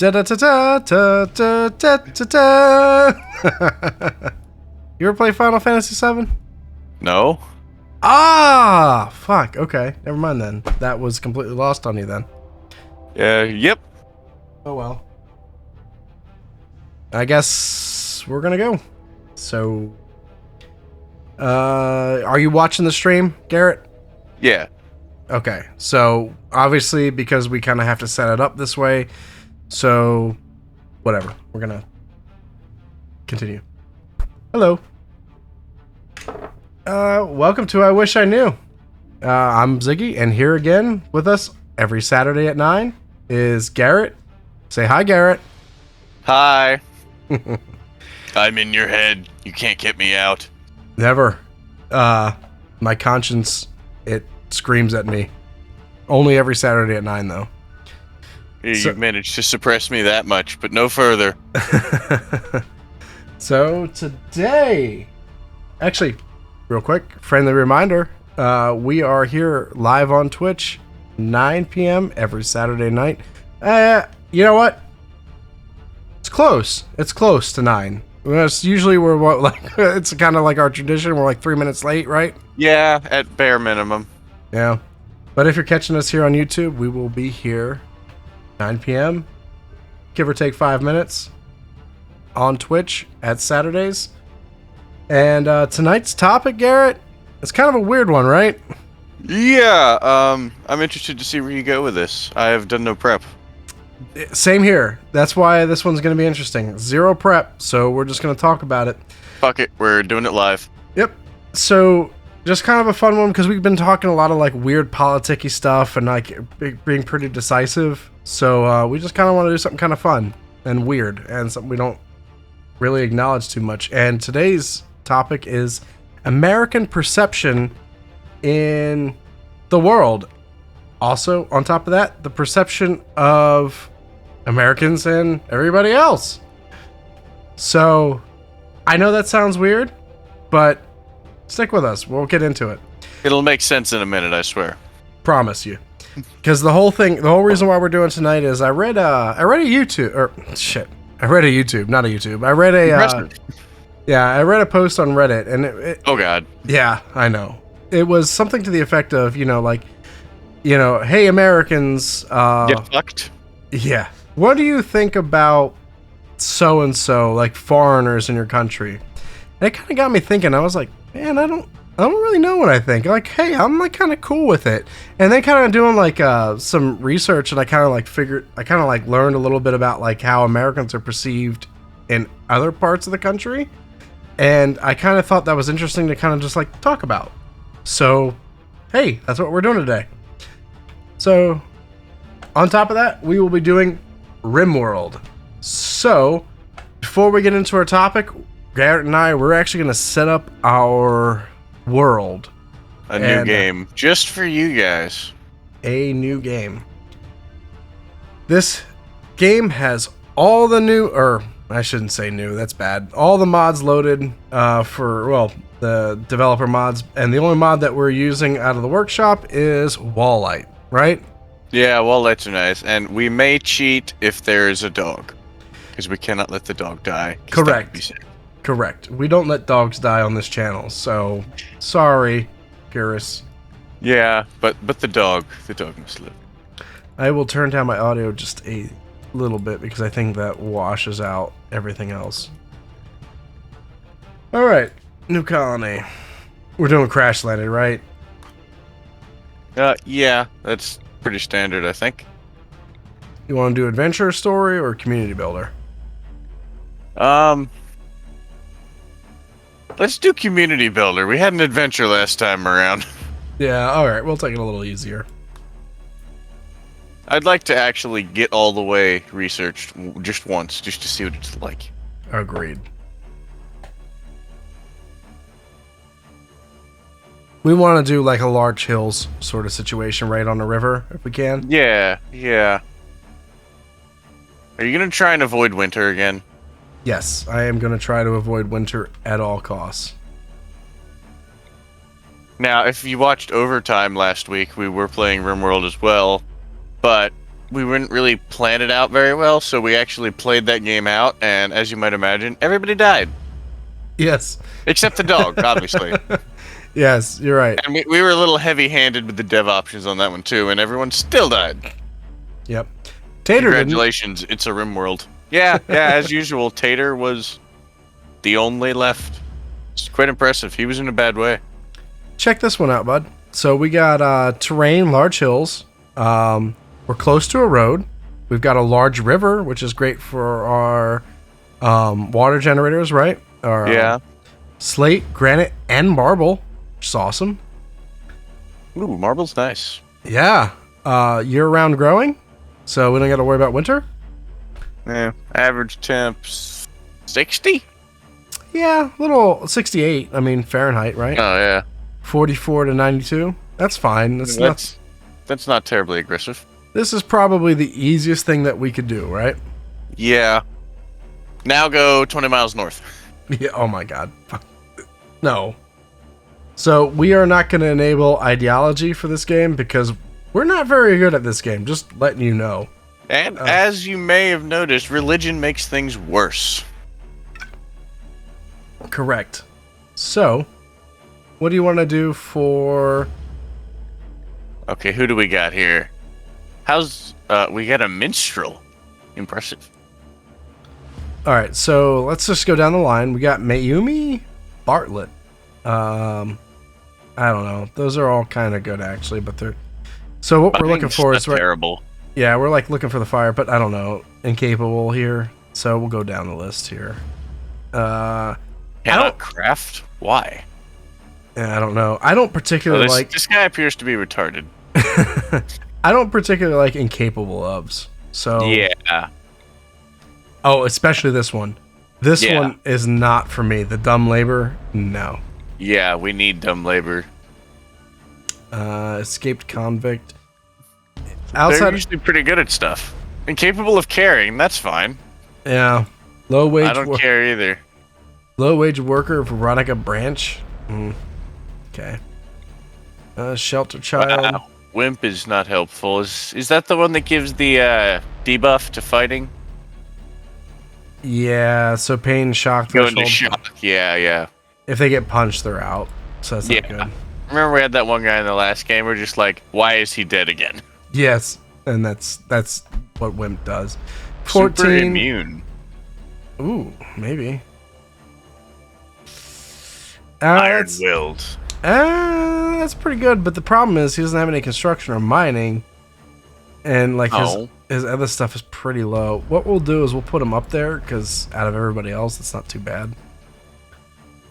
Da da da da da da da da da. You ever play Final Fantasy VII? No. Ah, fuck. Okay, never mind then. That was completely lost on you then. Yep. Oh well. I guess we're gonna go. So, are you watching the stream, Garrett? Yeah. Okay, so obviously because we kind of have to set it up this way, so whatever. We're gonna continue. Hello. Welcome to I Wish I Knew. I'm Ziggy, and here again with us every Saturday at 9 is Garrett. Say hi, Garrett. Hi. I'm in your head. You can't get me out. Never. My conscience, it screams at me. Only every Saturday at 9, though. You've managed to suppress me that much, but no further. So today, actually, real quick, friendly reminder, we are here live on Twitch, 9 p.m. every Saturday night. You know what? It's close. It's close to 9. It's usually it's kind of like our tradition. We're like 3 minutes late, right? Yeah, at bare minimum. Yeah. But if you're catching us here on YouTube, we will be here 9 p.m., give or take 5 minutes, on Twitch at Saturdays. And tonight's topic, Garrett, it's kind of a weird one, right? Yeah, I'm interested to see where you go with this. I have done no prep. Same here. That's why this one's going to be interesting. Zero prep, so we're just going to talk about it. Fuck it, we're doing it live. Yep. So, just kind of a fun one, because we've been talking a lot of like weird politicky stuff and like being pretty decisive. So, we just kind of want to do something kind of fun and weird and something we don't really acknowledge too much. And today's topic is American perception in the world. Also, on top of that, the perception of Americans and everybody else. So, I know that sounds weird, but stick with us. We'll get into it. It'll make sense in a minute, I swear. Promise you. Because the whole reason why we're doing tonight is I read a YouTube, I read a post on Reddit, and oh god. Yeah, I know. It was something to the effect of, hey Americans, Get fucked. Yeah. What do you think about so and so, like foreigners in your country? And it kind of got me thinking. I was like, man, I don't really know what I think. Like, hey, I'm like kind of cool with it. And then kind of doing like some research, and I kind of like learned a little bit about like how Americans are perceived in other parts of the country. And I kind of thought that was interesting to kind of just like talk about. So, hey, that's what we're doing today. So, on top of that, we will be doing Rimworld. So, before we get into our topic, Garrett and I, we're actually going to set up our world. A new game. Just for you guys. A new game. This game has all the new, or I shouldn't say new, that's bad. All the mods loaded the developer mods. And the only mod that we're using out of the workshop is Wallite, right? Yeah, Wallite's are nice. And we may cheat if there's a dog. Because we cannot let the dog die. Correct. We don't let dogs die on this channel, so sorry, Purist. Yeah, but the dog must live. I will turn down my audio just a little bit because I think that washes out everything else. All right, new colony. We're doing Crash Landed, right? Yeah, that's pretty standard, I think. You want to do adventure story or community builder? Let's do community builder. We had an adventure last time around. Yeah, alright, we'll take it a little easier. I'd like to actually get all the way researched just once, just to see what it's like. Agreed. We want to do like a large hills sort of situation right on the river, if we can. Yeah. Are you gonna try and avoid winter again? Yes, I am going to try to avoid winter at all costs. Now, if you watched Overtime last week, we were playing Rimworld as well, but we wouldn't really plan it out very well, so we actually played that game out, and as you might imagine, everybody died. Yes. Except the dog, obviously. Yes, you're right. And we were a little heavy-handed with the dev options on that one, too, and everyone still died. Yep. Tater didn't. Congratulations, it's a Rimworld. Yeah, as usual, Tater was the only left. It's quite impressive. He was in a bad way. Check this one out, bud. So we got terrain, large hills. We're close to a road. We've got a large river, which is great for our water generators, right? Our, slate, granite, and marble, which is awesome. Ooh, marble's nice. Yeah. Year-round growing, so we don't got to worry about winter. Yeah. Average temps 60? Yeah, little 68. I mean, Fahrenheit, right? Oh, yeah. 44 to 92. That's fine. That's not terribly aggressive. This is probably the easiest thing that we could do, right? Yeah. Now go 20 miles north. Yeah. Oh my God. No. So we are not going to enable ideology for this game because we're not very good at this game. Just letting you know. And as you may have noticed, religion makes things worse. Correct. So, what do you want to do for... Okay, who do we got here? We got a minstrel. Impressive. Alright, so let's just go down the line. We got Mayumi, Bartlett. I don't know. Those are all kind of good, actually, but they're... So what we're looking for is... terrible. Yeah, we're like looking for the fire, but I don't know. Incapable here. So we'll go down the list here. Cannot craft? Why? I don't know. I don't particularly like... This guy appears to be retarded. I don't particularly like incapable ofs. So... Yeah. Oh, especially this one. This one is not for me. The dumb labor, no. Yeah, we need dumb labor. Escaped convict. They're usually pretty good at stuff. Incapable of carrying, that's fine. Yeah. Low wage. I don't care either. Low wage worker, Veronica Branch. Okay. Shelter child. Wow. Wimp is not helpful. Is that the one that gives the debuff to fighting? Yeah, so pain, shock, Go into shock. Yeah. If they get punched, they're out. So that's not good. Remember we had that one guy in the last game. We're just like, why is he dead again? Yes, and that's what Wimp does. 14. Super immune. Ooh, maybe. Iron-willed. That's pretty good, but the problem is he doesn't have any construction or mining, and like his other stuff is pretty low. What we'll do is we'll put him up there because out of everybody else, it's not too bad.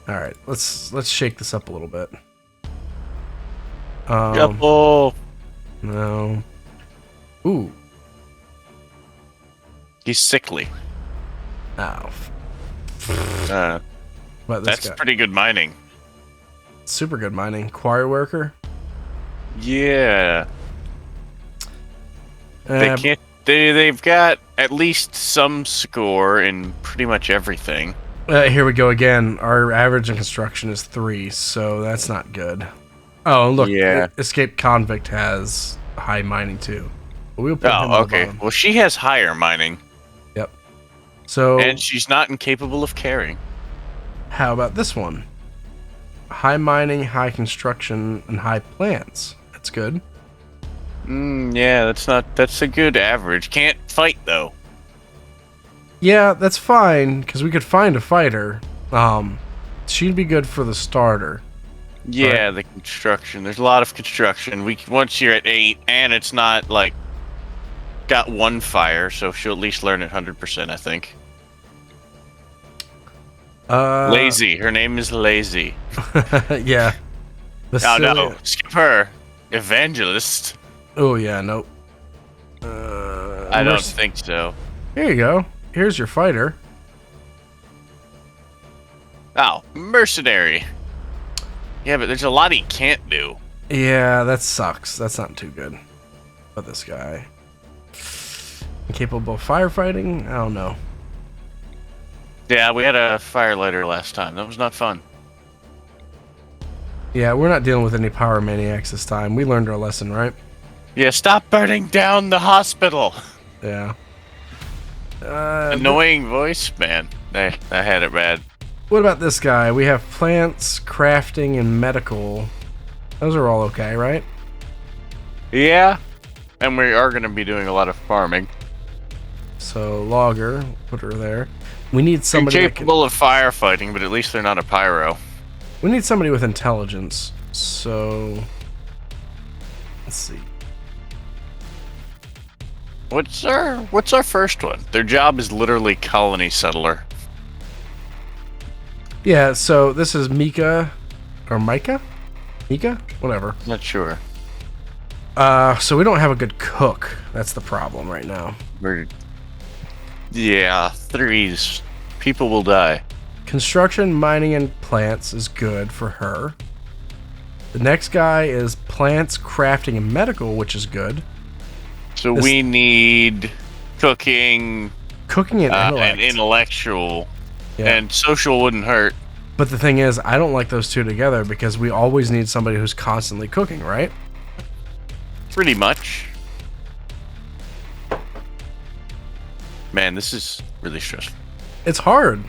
All right, let's shake this up a little bit. Couple. No. Ooh. He's sickly. Oh. But that's pretty good mining. Super good mining. Quarry worker. Yeah. They can't. They've got at least some score in pretty much everything. Here we go again. Our average in construction is 3, so that's not good. Oh, look. Yeah. Escaped convict has high mining too. We'll put him okay. Well, she has higher mining. Yep. So. And she's not incapable of carrying. How about this one? High mining, high construction, and high plants. That's good. Yeah, that's a good average. Can't fight though. Yeah, that's fine because we could find a fighter. She'd be good for the starter. Yeah, the construction. There's a lot of construction. Once you're at 8, and it's not like got one fire, so she'll at least learn it 100%. I think. Lazy. Her name is Lazy. Yeah. No, skip her. Evangelist. Oh yeah, nope. I don't think so. Here you go. Here's your fighter. Oh, mercenary. Yeah, but there's a lot he can't do. Yeah, that sucks. That's not too good. But this guy. Incapable of firefighting? I don't know. Yeah, we had a firelighter last time. That was not fun. Yeah, we're not dealing with any power maniacs this time. We learned our lesson, right? Yeah, stop burning down the hospital. Yeah. Annoying voice, man. I had it bad. What about this guy? We have plants, crafting, and medical. Those are all okay, right? Yeah, and we are going to be doing a lot of farming. So logger, put her there. We need somebody that can, Capable of firefighting, but at least they're not a pyro. we need somebody with intelligence. So let's see. What's our first one? Their job is literally colony settler. Yeah, so this is Mika or Micah? Mika? Whatever. Not sure. So we don't have a good cook. That's the problem right now. Yeah, threes. People will die. Construction, mining, and plants is good for her. The next guy is plants, crafting, and medical, which is good. So we need cooking, Cooking and intellect. and intellectual, Yeah. and social wouldn't hurt. But the thing is, I don't like those two together because we always need somebody who's constantly cooking, right? Pretty much. Man, this is really stressful. It's hard.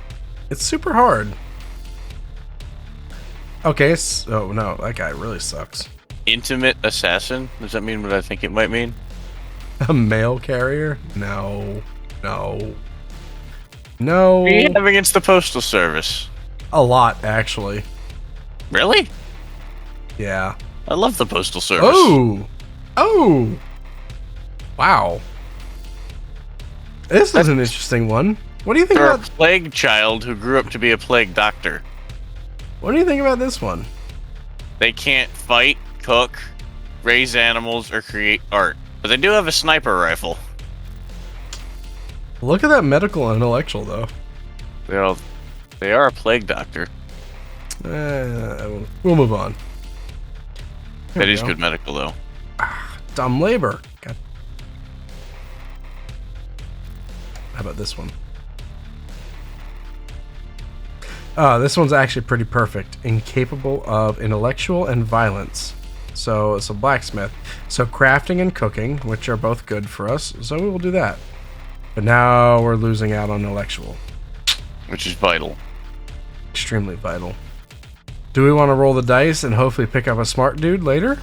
It's super hard. Okay, so no, that guy really sucks. Intimate assassin? Does that mean what I think it might mean? A mail carrier? No. No. No. What do you have against the postal service? A lot, actually. Really? Yeah. I love the postal service. Oh! Oh! Wow. This is an interesting one. What do you think They're a about... plague child who grew up to be a plague doctor. What do you think about this one? They can't fight, cook, raise animals, or create art. But they do have a sniper rifle. Look at that medical and intellectual, though. They are a plague doctor. We'll move on. That is good medical, though. Dumb labor. God. How about this one? This one's actually pretty perfect. Incapable of intellectual and violence. So it's a blacksmith. So crafting and cooking, which are both good for us. So we will do that. But now we're losing out on intellectual. Which is vital. Extremely vital. Do we want to roll the dice and hopefully pick up a smart dude later?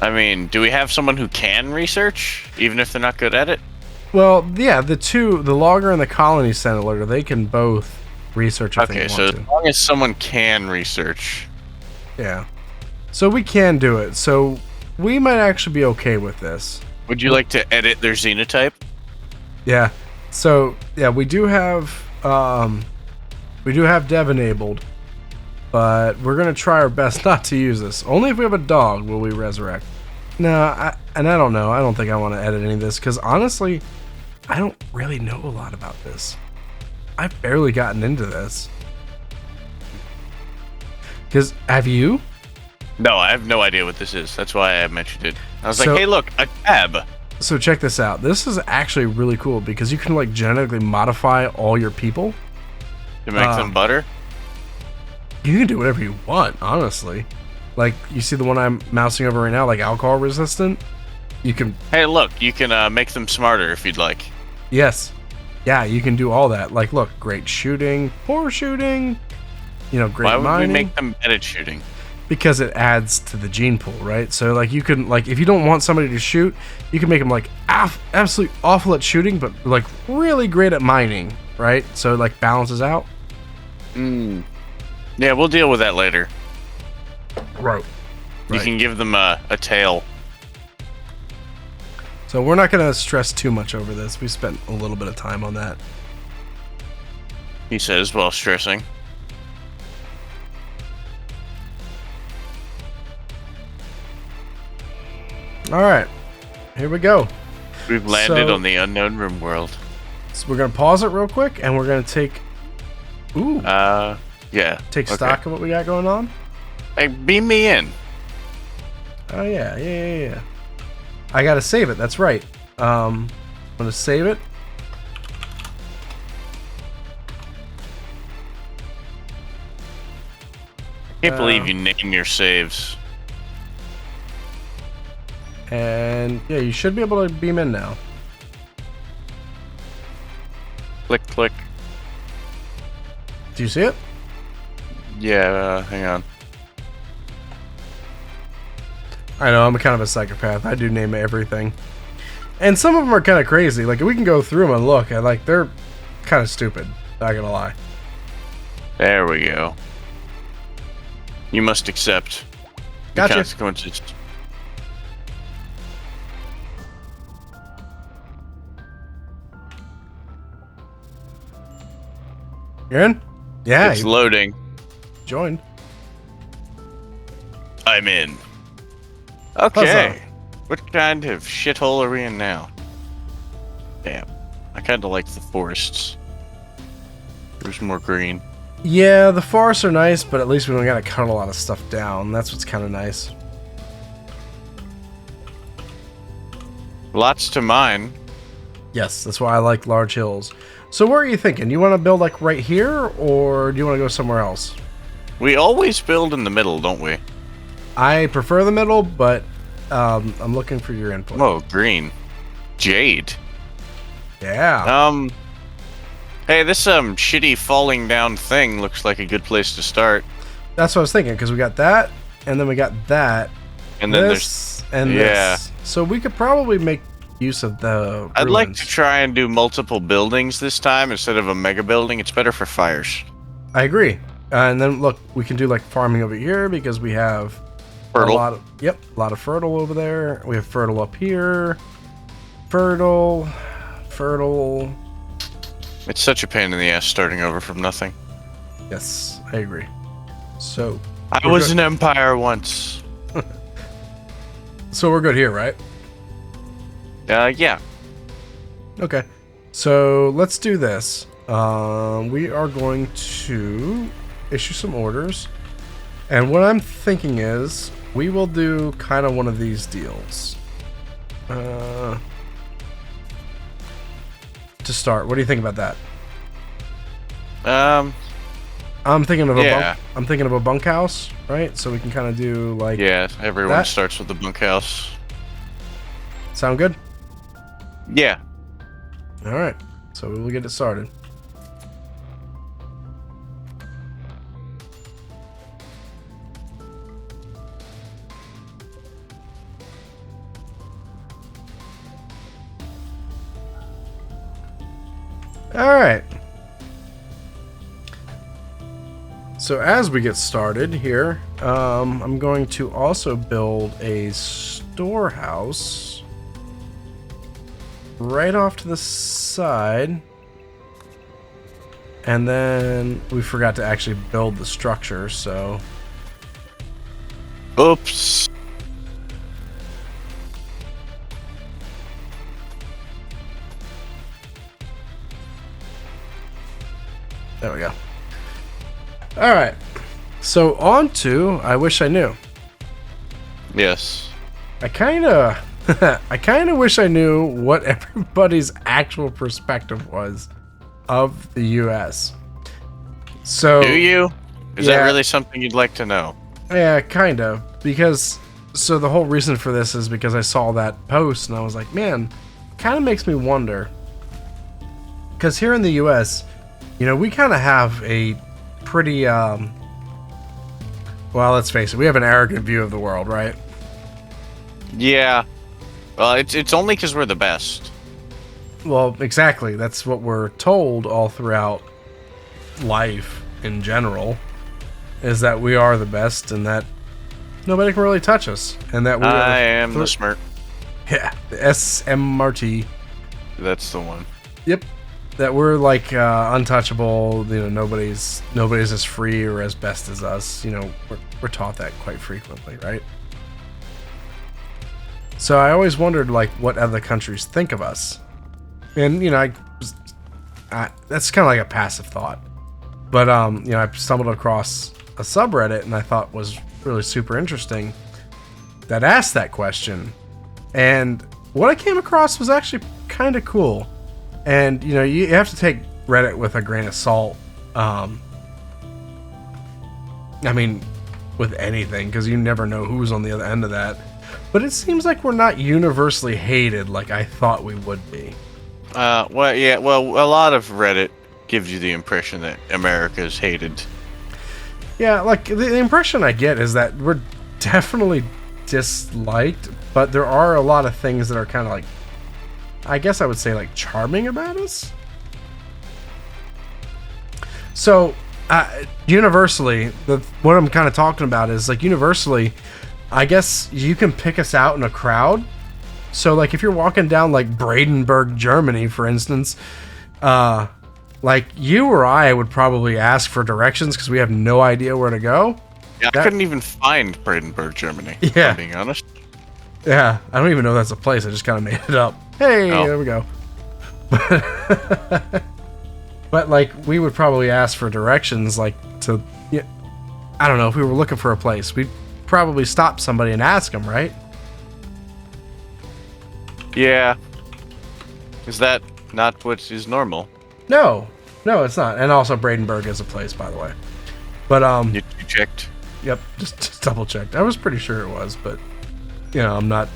I mean, do we have someone who can research, even if they're not good at it? Well, yeah, the logger and the colony settler, they can both research if they Okay, want so to. as long as someone can research. Yeah. So we can do it. So we might actually be okay with this. Would you like to edit their xenotype? Yeah. So yeah, we do have dev enabled, but we're gonna try our best not to use this. Only if we have a dog will we resurrect. No, I don't know. I don't think I want to edit any of this because honestly, I don't really know a lot about this. I've barely gotten into this. Because have you? No, I have no idea what this is. That's why I mentioned it. I was So- like, hey, look, a tab. So check this out. This is actually really cool because you can like genetically modify all your people. To make them butter? You can do whatever you want, honestly. Like you see the one I'm mousing over right now, like alcohol resistant. You can, Hey, look, you can make them smarter if you'd like. yes, yeah, you can do all that. Like, look, great shooting, poor shooting. You know, great Why would mining. we make them bad at shooting? Because it adds to the gene pool, right? So like you can like if you don't want somebody to shoot, you can make them like absolutely awful at shooting, but like really great at mining, right? So it like balances out. Yeah, we'll deal with that later. Right. You can give them a tail. So we're not gonna stress too much over this. We spent a little bit of time on that. He says while stressing. All right, here we go. We've landed So- on the unknown Rimworld. So we're gonna pause it real quick, and we're gonna take Yeah. take okay. stock of what we got going on. Hey, beam me in. Oh yeah. I gotta save it. That's right. I'm gonna save it. Can't believe you name your saves. And yeah, you should be able to beam in now. Click, click. Do you see it? Yeah, hang on. I know, I'm kind of a psychopath. I do name everything. And some of them are kind of crazy. Like, we can go through them and look. And, like, they're kind of stupid. Not gonna lie. There we go. You must accept the Gotcha. consequences. You're in? Yeah, It's you loading. joined. I'm in. Okay. What kind of shithole are we in now? Damn. I kind of like the forests. There's more green. Yeah, the forests are nice, but at least we don't gotta cut a lot of stuff down. That's what's kind of nice. Lots to mine. Yes, that's why I like large hills. So where are you thinking? You want to build like right here, or do you want to go somewhere else? We always build in the middle, don't we? I prefer the middle, but I'm looking for your input. Oh, green. Jade. Yeah. Hey, this shitty falling down thing looks like a good place to start. That's what I was thinking, because we got that, and then we got that, And then this, and this. So we could probably make use of the I'd like ruins. to try and do multiple buildings this time instead of a mega building. It's better for fires. I agree. And then look, we can do like farming over here because we have Fertile. a lot of fertile over there. We have fertile up here. Fertile. It's such a pain in the ass starting over from nothing. Yes, I agree. So I was an empire once. So we're good here, right? Yeah. Okay. So let's do this. We are going to issue some orders. And what I'm thinking is we will do kind of one of these deals. To start, what do you think about that? I'm thinking of I'm thinking of a bunkhouse, right? So we can kind of do like Yeah, everyone that. starts with the bunkhouse. Sound good? Yeah. All right. So we'll get it started. All right. So as we get started here, I'm going to also build a storehouse right off to the side. And then we forgot to actually build the structure, so... Oops. There we go. Alright. So on to I Wish I Knew. Yes. I kinda wish I knew what everybody's actual perspective was of the US. So Do you? Is yeah. that really something you'd like to know? Yeah, kind of. Because, so the whole reason for this is because I saw that post and I was like, man, kind of makes me wonder. Because here in the US, you know, we kind of have a pretty, well, let's face it, we have an arrogant view of the world, right? Yeah. Well, it's only because we're the best. Well, exactly. That's what we're told all throughout life in general, is that we are the best and that nobody can really touch us. And that we I am the smirk. Yeah, the SMRT. That's the one. Yep. That we're like untouchable. You know, nobody's as free or as best as us. You know, we're taught that quite frequently, right? So I always wondered like what other countries think of us, and you know, that's kind of like a passive thought. But you know, I stumbled across a subreddit and I thought was really super interesting that asked that question, and what I came across was actually kind of cool. And, you know, you have to take Reddit with a grain of salt. I mean, with anything, because you never know who's on the other end of that. but it seems like we're not universally hated like I thought we would be. Well, yeah, well, a lot of Reddit gives you the impression that America is hated. Yeah, like, the impression I get is that we're definitely disliked, but there are a lot of things that are kind of like, I guess I would say, like, charming about us. So, universally, what I'm kind of talking about is, like, universally, I guess you can pick us out in a crowd. So, like, if you're walking down, like, Brandenburg, Germany, for instance, like, you or I would probably ask for directions because we have no idea where to go. Yeah, I couldn't even find Brandenburg, Germany, if Yeah. I'm being honest. Yeah, I don't even know that's a place. I just kind of made it up. Hey, there we go. But, like, we would probably ask for directions, like, to... Yeah, I don't know, if we were looking for a place, we'd probably stop somebody and ask them, right? Yeah. Is that not what is normal? No, it's not. And also, Brandenburg is a place, by the way. But, You checked? Yep, just double checked. I was pretty sure it was, but, you know, I'm not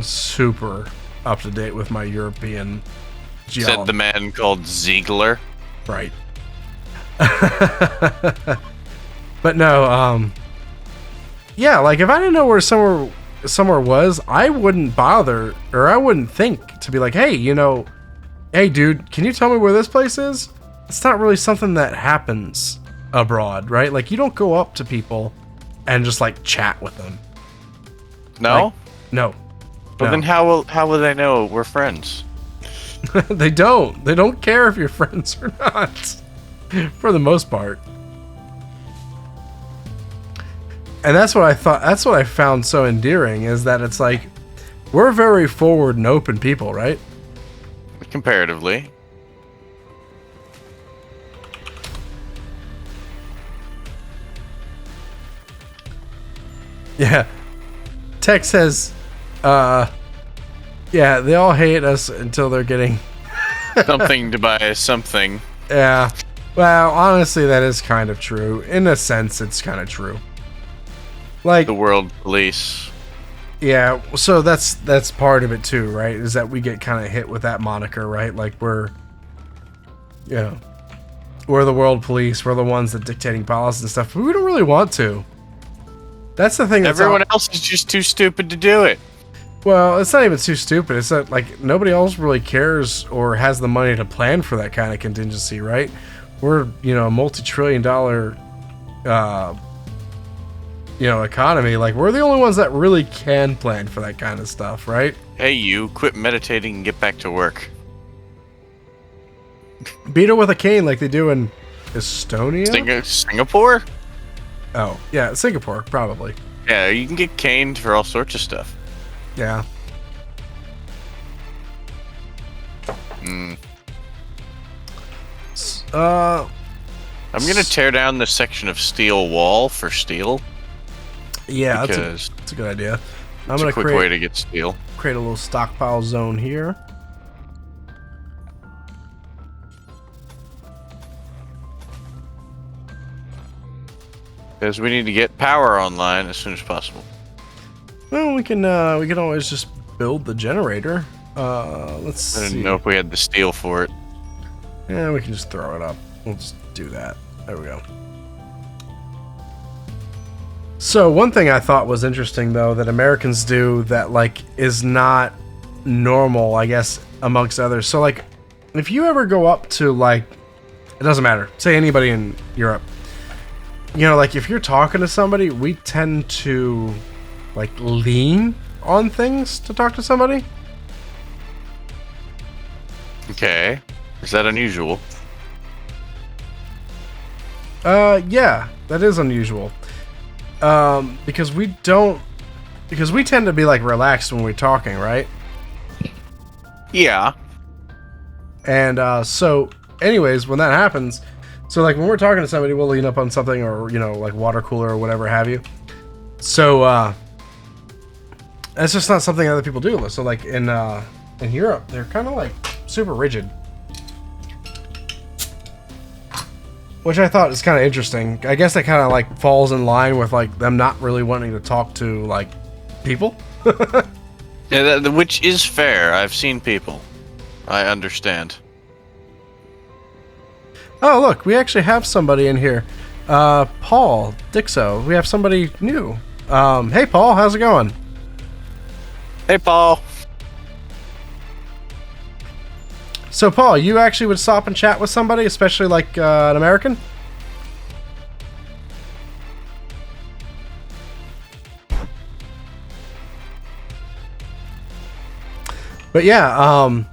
super up to date with my European geology. Said the man called Ziegler. Right. But no, yeah, like, if I didn't know where somewhere was, I wouldn't bother, or I wouldn't think to be like, hey, you know, hey, dude, can you tell me where this place is? It's not really something that happens abroad, right? Like, you don't go up to people and just, like, chat with them. No? Like, no. Well, then how will they know we're friends? They don't. They don't care if you're friends or not, for the most part. And that's what I thought. That's what I found so endearing, is that it's like, we're very forward and open people, right? Comparatively. Yeah. Tech says, yeah, they all hate us until they're getting Something to buy something. Yeah. Well, honestly, that is kind of true. In a sense, it's kind of true. Like, The world police. yeah, so that's part of it too, right? Is that we get kind of hit with that moniker, right? Like, we're the world police. We're the ones that dictating policy and stuff, but we don't really want to. That's the thing. Everyone else is just too stupid to do it. Well, it's not even too stupid. It's that, like, nobody else really cares or has the money to plan for that kind of contingency, right? We're, a multi-trillion-dollar, economy. Like, we're the only ones that really can plan for that kind of stuff, right? Hey, you, quit meditating and get back to work. Beat her with a cane like they do in Estonia? Singapore? Oh, yeah, Singapore, probably. Yeah, you can get caned for all sorts of stuff. Yeah. Mm. I'm gonna tear down this section of steel wall for steel. Yeah, because that's a good idea. I'm it's gonna a quick way to get steel. Create a little stockpile zone here. Because we need to get power online as soon as possible. Well, we can always just build the generator. Let's see. I didn't know if we had the steel for it. Yeah, we can just throw it up. We'll just do that. There we go. So one thing I thought was interesting, though, that Americans do that, like, is not normal, I guess, amongst others. So, like, if you ever go up to, like, it doesn't matter, say anybody in Europe, like, if you're talking to somebody, we tend to, like, lean on things to talk to somebody. Okay. Is that unusual? Yeah, that is unusual. Because we tend to be, like, relaxed when we're talking, right? Yeah. And, so, anyways, when that happens, so, like, when we're talking to somebody, we'll lean up on something, or, like, water cooler or whatever have you. So, that's just not something other people do. So, like, in Europe, they're kind of, like, super rigid. Which I thought is kind of interesting. I guess that kind of, like, falls in line with, like, them not really wanting to talk to, like, People. Yeah, which is fair. I've seen people. I understand. Oh, look, we actually have somebody in here. Paul Dixo. We have somebody new. Hey, Paul, how's it going? Hey, Paul. So, Paul, you actually would stop and chat with somebody, especially like an American? But yeah,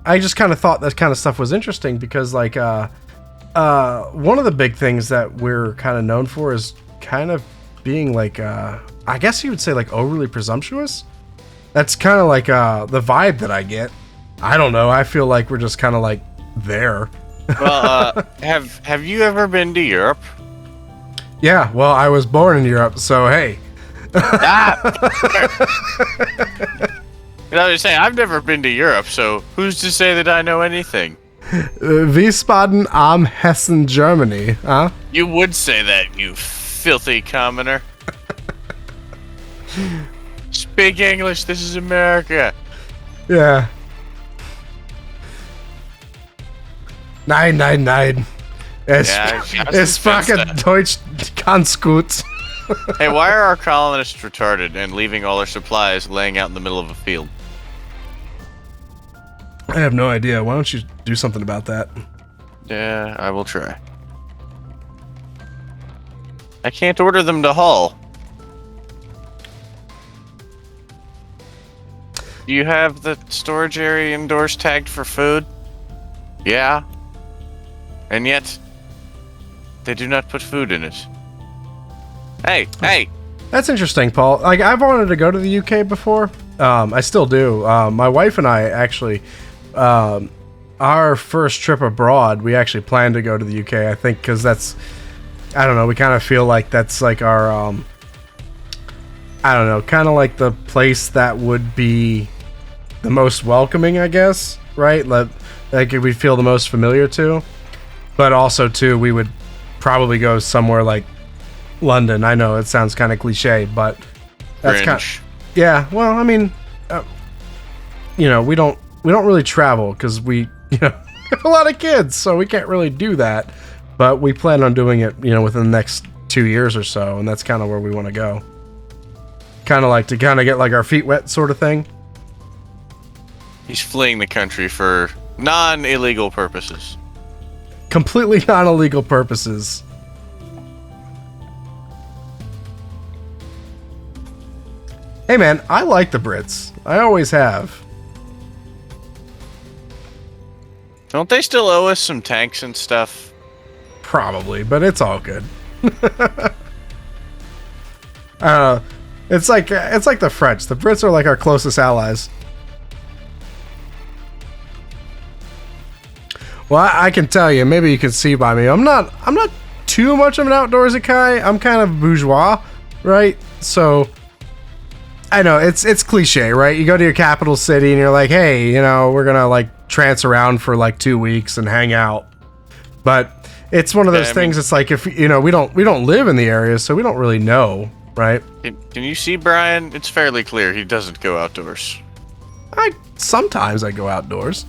I just kind of thought that kind of stuff was interesting because, like, one of the big things that we're kind of known for is kind of being like, I guess you would say like overly presumptuous. That's kind of like the vibe that I get. I don't know. I feel like we're just kind of like there. Well, have you ever been to Europe? Yeah. Well, I was born in Europe, so hey. I was saying, I've never been to Europe, so who's to say that I know anything? Wiesbaden am Hessen, Germany, huh? You would say that, you filthy commoner. Speak English, this is America. Yeah. Nein. Es fucking Deutsch ganz gut. Hey, why are our colonists retarded and leaving all their supplies laying out in the middle of a field? I have no idea. Why don't you do something about that? Yeah, I will try. I can't order them to haul. Do you have the storage area indoors tagged for food? Yeah. And yet, they do not put food in it. Hey! That's interesting, Paul. Like, I've wanted to go to the UK before. I still do. My wife and I actually, our first trip abroad, we actually planned to go to the UK, I think, because that's, I don't know, we kind of feel like that's like our, I don't know, kind of like the place that would be the most welcoming, I guess, right? Like we'd feel the most familiar to. But also, too, we would probably go somewhere like London. I know it sounds kind of cliche, but that's kind of, yeah. Well, I mean, you know, we don't really travel because we, you know, have a lot of kids, so we can't really do that. But we plan on doing it, you know, within the next 2 years or so, and that's kind of where we want to go. Kind of like to kind of get like our feet wet, sort of thing. He's fleeing the country for non-illegal purposes. Completely non-illegal purposes. Hey man, I like the Brits. I always have. Don't they still owe us some tanks and stuff? Probably, but it's all good. It's like the French. The Brits are like our closest allies. Well, I can tell you, maybe you can see by me, I'm not too much of an outdoorsy guy. I'm kind of bourgeois, right? So I know it's cliche, right? You go to your capital city and you're like, hey, you know, we're gonna like trance around for like 2 weeks and hang out. But it's one of those things. It's like, if you know, we don't live in the area, so we don't really know, right? Can you see Brian? It's fairly clear he doesn't go outdoors. Sometimes I go outdoors.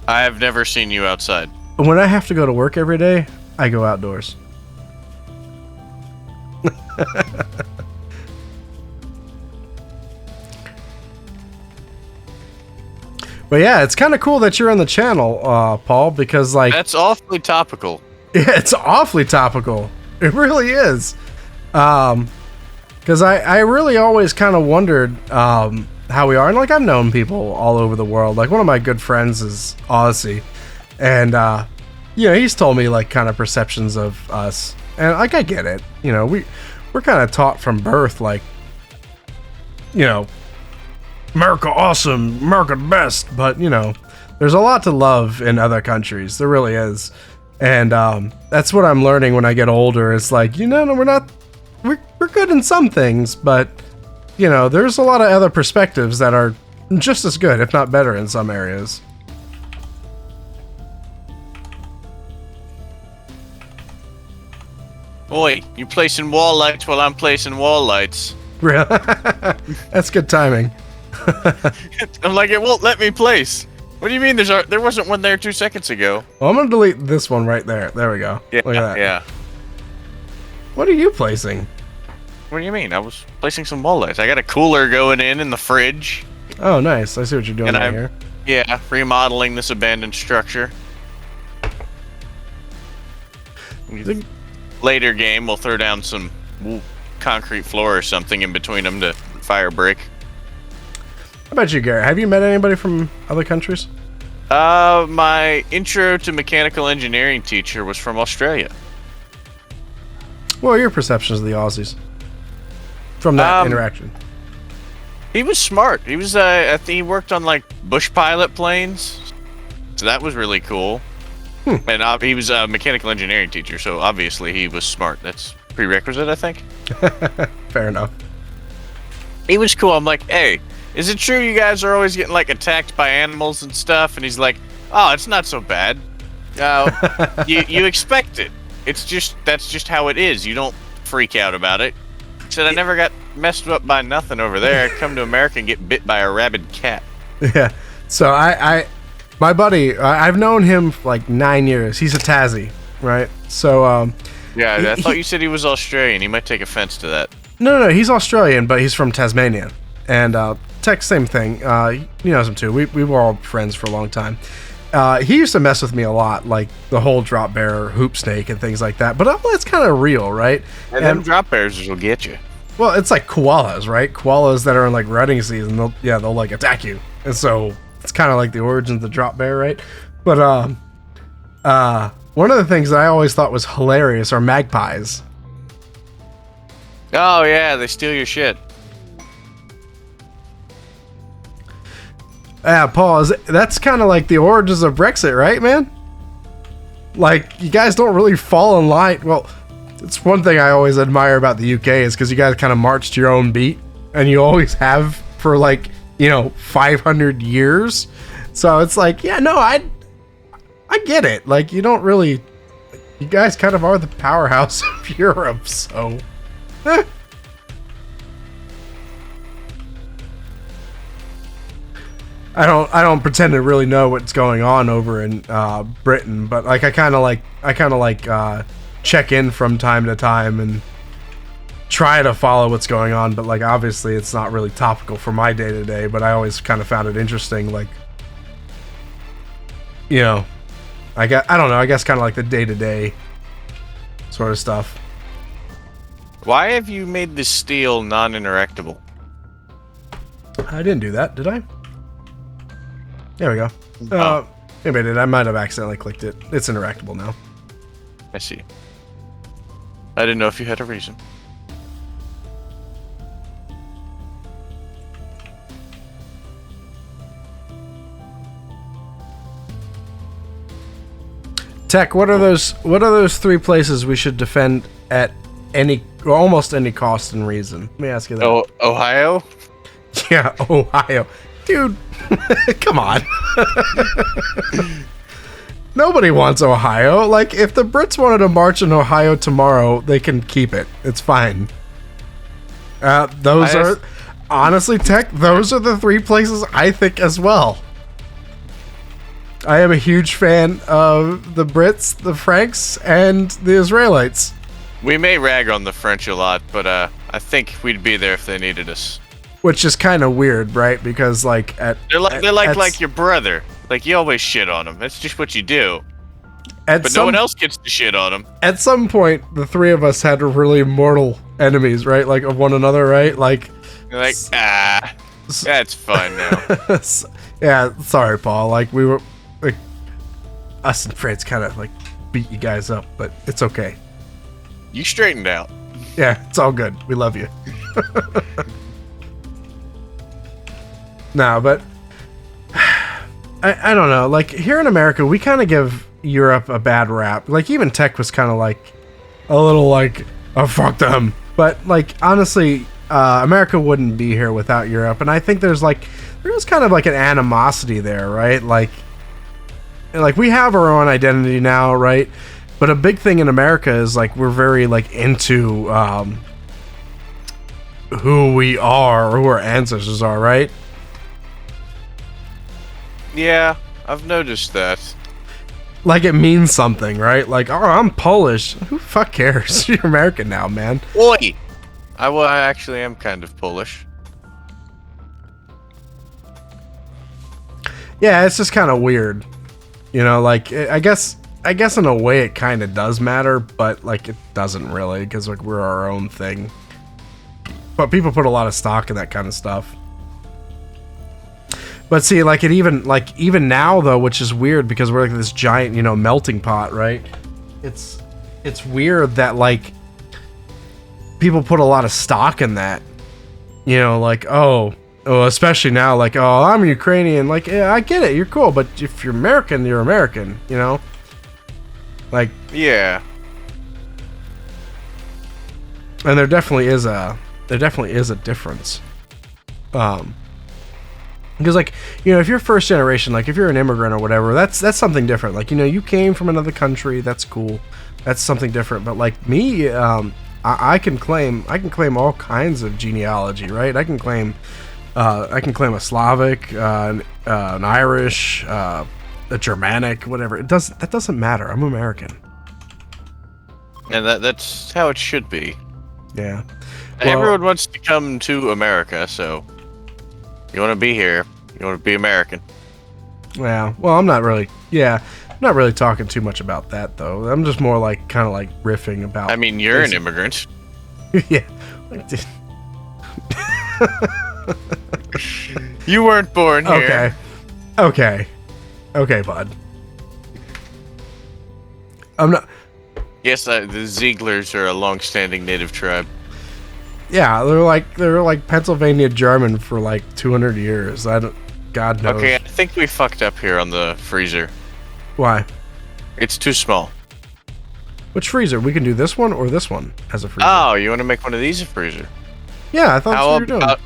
I have never seen you outside. When I have to go to work every day, I go outdoors. But yeah, it's kind of cool that you're on the channel, Paul, because like... That's awfully topical. Yeah, it's awfully topical. It really is. Because I really always kind of wondered how we are. And like, I've known people all over the world. Like, one of my good friends is Aussie. And, you know, he's told me like kind of perceptions of us. And like, I get it. You know, we're kind of taught from birth, like, you know, America awesome, America the best. But, you know, there's a lot to love in other countries. There really is. And that's what I'm learning when I get older. It's like, you know, we're good in some things, but, you know, there's a lot of other perspectives that are just as good, if not better, in some areas. Oi, you placing wall lights while I'm placing wall lights. Really? That's good timing. I'm like, it won't let me place. What do you mean there wasn't one there 2 seconds ago? Well, I'm gonna delete this one right there. There we go. Yeah, Look at that. yeah. What are you placing? What do you mean? I was placing some wall lights. I got a cooler going in the fridge. Oh, nice. I see what you're doing And right I'm here. Yeah, remodeling this abandoned structure. Later game, we'll throw down some concrete floor or something in between them to fire brick. How about you, Garrett? Have you met anybody from other countries? My intro to mechanical engineering teacher was from Australia. What are your perceptions of the Aussies from that interaction? He was smart. He was, I think he worked on like bush pilot planes, so that was really cool. And he was a mechanical engineering teacher, so obviously he was smart. That's prerequisite, I think. Fair enough. He was cool. I'm like, hey, is it true you guys are always getting like attacked by animals and stuff? And he's like, oh, it's not so bad. You expect it. That's just how it is. You don't freak out about it. He said, I never got messed up by nothing over there. I come to America and get bit by a rabid cat. Yeah. So my buddy, I've known him for like 9 years. He's a Tassie, right? So Yeah, I thought you said he was Australian. He might take offense to that. No, he's Australian, but he's from Tasmania. And Tech, same thing. He knows him too. We were all friends for a long time. He used to mess with me a lot, like the whole drop bear, hoop snake, and things like that. But it's kind of real, right? And them drop bears will get you. Well, it's like koalas, right? Koalas that are in like rutting season, they'll like attack you. And so it's kind of like the origins of the drop bear, right? But one of the things that I always thought was hilarious are magpies. Oh yeah, they steal your shit. Yeah, Paul, that's kind of like the origins of Brexit, right, man? Like, you guys don't really fall in line. Well, it's one thing I always admire about the UK is because you guys kind of march to your own beat, and you always have for 500 years. So it's like, yeah, no, I get it. Like, you don't really, you guys kind of are the powerhouse of Europe, so. I don't pretend to really know what's going on over in Britain, but like I kind of check in from time to time and try to follow what's going on. But like obviously it's not really topical for my day to day. But I always kind of found it interesting, like I don't know. I guess kind of like the day to day sort of stuff. Why have you made the steel non-interactable? I didn't do that, did I? There we go. Oh. Maybe I did. I might have accidentally clicked it. It's interactable now. I see. I didn't know if you had a reason. Tech, what are those 3 places we should defend at almost any cost and reason? Let me ask you that. Oh, Ohio? Yeah, Ohio. Dude, come on. Nobody wants Ohio. Like, if the Brits wanted to march in Ohio tomorrow, they can keep it. It's fine. Honestly, Tech, those are the 3 places I think as well. I am a huge fan of the Brits, the Franks, and the Israelites. We may rag on the French a lot, but I think we'd be there if they needed us. Which is kind of weird, right? Because they're like your brother. Like you always shit on them. That's just what you do. But no one else gets to shit on them. At some point, the 3 of us had really mortal enemies, right? Like of one another, right? Like, you're like that's fine now. Yeah, sorry, Paul. Like we were, like, us and Fritz kind of like beat you guys up, but it's okay. You straightened out. Yeah, it's all good. We love you. No, but I don't know. Like here in America, we kind of give Europe a bad rap. Like even Tech was kind of like a little like, oh fuck them. But like honestly, America wouldn't be here without Europe, and I think there's kind of like an animosity there, right? Like we have our own identity now, right? But a big thing in America is like we're very like into who we are or who our ancestors are, right? Yeah, I've noticed that. Like it means something, right? Like, oh, I'm Polish. Who the fuck cares? You're American now, man. Oi! I actually am kind of Polish. Yeah, it's just kind of weird. You know, like, I guess in a way it kind of does matter, but, like, it doesn't really, because, like, we're our own thing. But people put a lot of stock in that kind of stuff. But see, like, even now, though, which is weird, because we're, like, this giant, you know, melting pot, right? It's weird that, like, people put a lot of stock in that. You know, like, oh, especially now, like, oh, I'm Ukrainian. Like, yeah, I get it, you're cool, but if you're American, you're American, you know? Like, yeah. And there definitely is a difference. Because, like, you know, if you're first generation, like, if you're an immigrant or whatever, that's something different. Like, you know, you came from another country, that's cool. That's something different. But, like, me, I can claim all kinds of genealogy, right? I can claim a Slavic, an Irish, a Germanic, whatever. That doesn't matter. I'm American. And that's how it should be. Yeah. Everyone wants to come to America, so you want to be here. You want to be American. Yeah. Well, I'm not really talking too much about that, though. I'm just more like kind of like riffing about. I mean, you're an immigrant. Yeah. You weren't born here. Okay, bud. I'm not. Yes, the Zieglers are a long-standing native tribe. Yeah, they're like Pennsylvania German for like 200 years. God knows. Okay, I think we fucked up here on the freezer. Why? It's too small. Which freezer? We can do this one or this one as a freezer. Oh, you want to make one of these a freezer? Yeah, I thought that's what you were doing.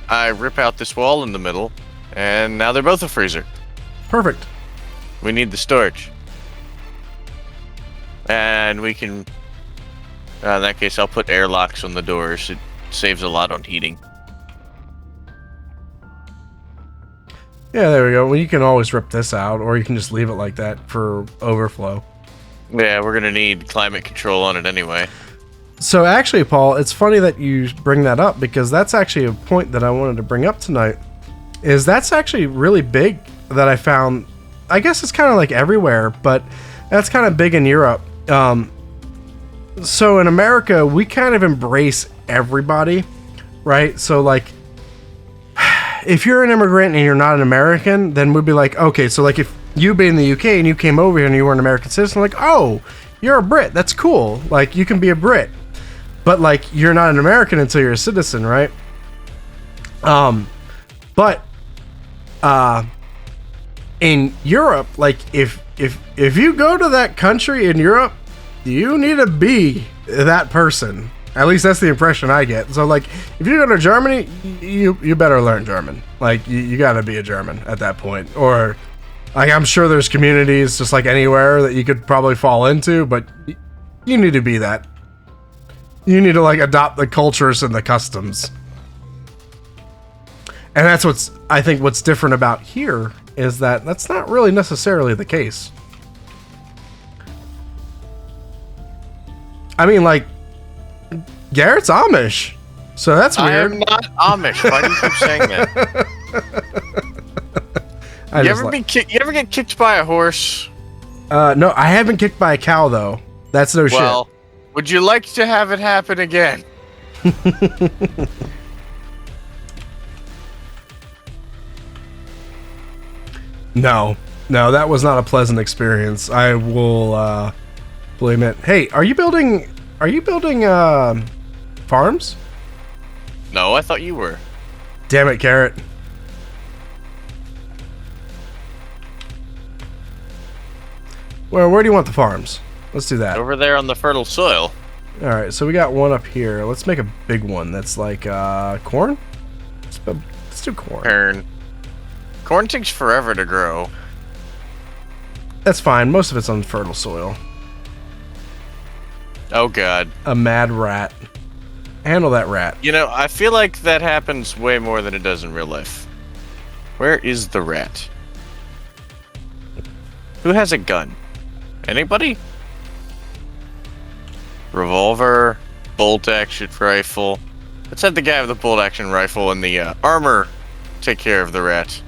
I rip out this wall in the middle, and now they're both a freezer. Perfect. We need the storage. And we can... in that case, I'll put airlocks on the doors. It saves a lot on heating. Yeah, there we go. Well, you can always rip this out, or you can just leave it like that for overflow. Yeah, we're going to need climate control on it anyway. So actually, Paul, it's funny that you bring that up, because that's actually a point that I wanted to bring up tonight. Is that's actually really big that I found. I guess it's kind of like everywhere, but that's kind of big in Europe. So in America, we kind of embrace everybody, right? So like, if you're an immigrant and you're not an American, then we'd be like, okay, so like if you be in the UK and you came over here and you were an American citizen, like, oh, you're a Brit, that's cool. Like, you can be a Brit. But like, you're not an American until you're a citizen, right? But in Europe, like if you go to that country in Europe, you need to be that person. At least that's the impression I get. So like, if you go to Germany, you better learn German. Like, you gotta be a German at that point. Or like, I'm sure there's communities just like anywhere that you could probably fall into, but you need to be that. You need to like adopt the cultures and the customs. And that's what's different about here is that that's not really necessarily the case. I mean, like, Garrett's Amish, so that's weird. I am not Amish. Why do you keep saying that? You ever get kicked by a horse? No, I haven't kicked by a cow though. That's no shit. Well, would you like to have it happen again? No, that was not a pleasant experience. I will blame it. Hey, are you building farms? No, I thought you were. Damn it, Garrett. Where do you want the farms? Let's do that. Over there on the fertile soil. All right, so we got one up here. Let's make a big one. That's like corn. Let's do corn. Corn takes forever to grow. That's fine. Most of it's on fertile soil. Oh god. A mad rat. Handle that rat. You know, I feel like that happens way more than it does in real life. Where is the rat? Who has a gun? Anybody? Revolver, bolt action rifle. Let's have the guy with the bolt action rifle and the armor take care of the rat.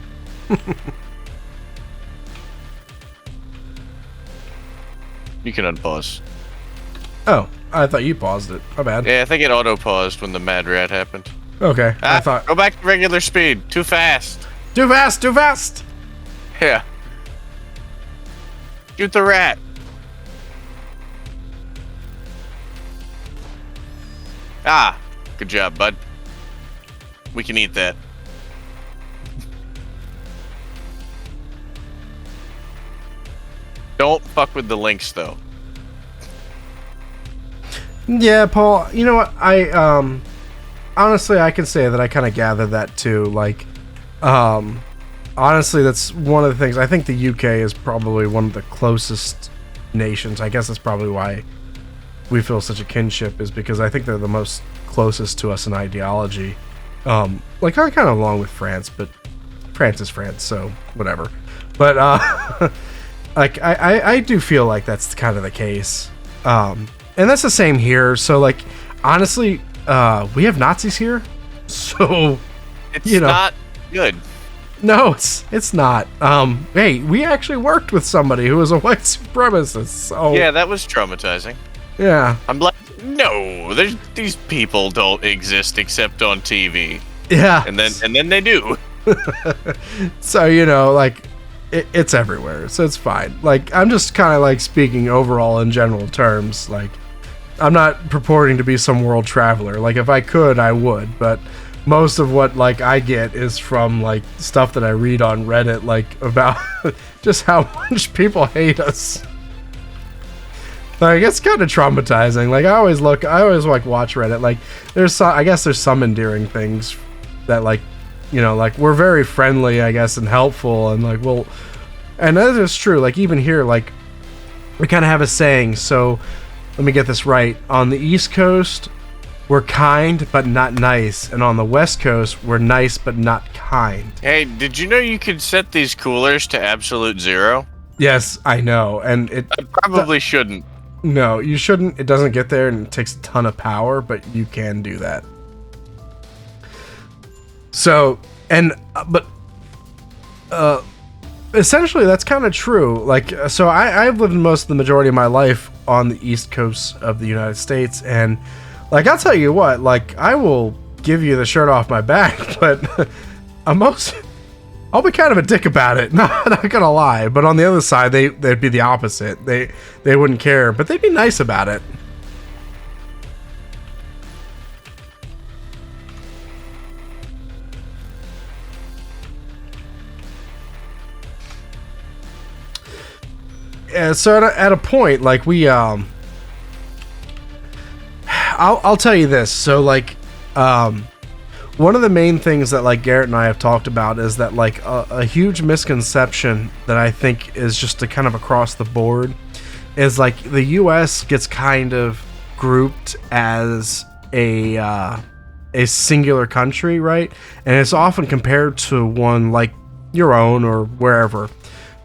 You can unpause. Oh, I thought you paused it. My bad. Yeah, I think it auto-paused when the mad rat happened. Okay, I thought... Go back to regular speed. Too fast. Too fast, too fast! Yeah. Shoot the rat. Ah, good job, bud. We can eat that. Don't fuck with the links, though. Yeah, Paul, you know what? Honestly, I can say that I kind of gathered that too. Like, honestly, that's one of the things. I think the UK is probably one of the closest nations. I guess that's probably why we feel such a kinship, is because I think they're the most closest to us in ideology. Like, I kind of along with France, but France is France, so whatever. But, like, I do feel like that's kind of the case. And that's the same here. So, like, honestly, we have Nazis here, so it's not good. No, it's not. Hey, we actually worked with somebody who was a white supremacist. So yeah, that was traumatizing. Yeah, I'm like, no, these people don't exist except on TV. Yeah, and then they do. So like, it's everywhere, so it's fine. Like, I'm just kind of like speaking overall in general terms. Like, I'm not purporting to be some world traveler. Like, if I could, I would, but most of what like I get is from like stuff that I read on Reddit, like about just how much people hate us. Like, it's kind of traumatizing. Like, I always like watch Reddit. Like, I guess there's some endearing things that, like, like, we're very friendly, I guess, and helpful, and like and that is true. Like, even here, like, we kind of have a saying. So let me get this right. On the East Coast, we're kind but not nice, and on the West Coast, we're nice but not kind. Hey, did you know you could set these coolers to absolute zero? Yes, I know, and I probably shouldn't. No, you shouldn't. It doesn't get there, and it takes a ton of power, but you can do that. So, but essentially, that's kind of true. Like, so I've lived most of the majority of my life on the East Coast of the United States, and like, I'll tell you what, like, I will give you the shirt off my back, but I'll be kind of a dick about it. Not gonna lie. But on the other side, they'd be the opposite. They wouldn't care, but they'd be nice about it. So at a point, like, I'll tell you this. So, like, one of the main things that, like, Garrett and I have talked about is that, like, a huge misconception that I think is just a kind of across the board is, like, the U.S. gets kind of grouped as a singular country, right? And it's often compared to one like your own or wherever.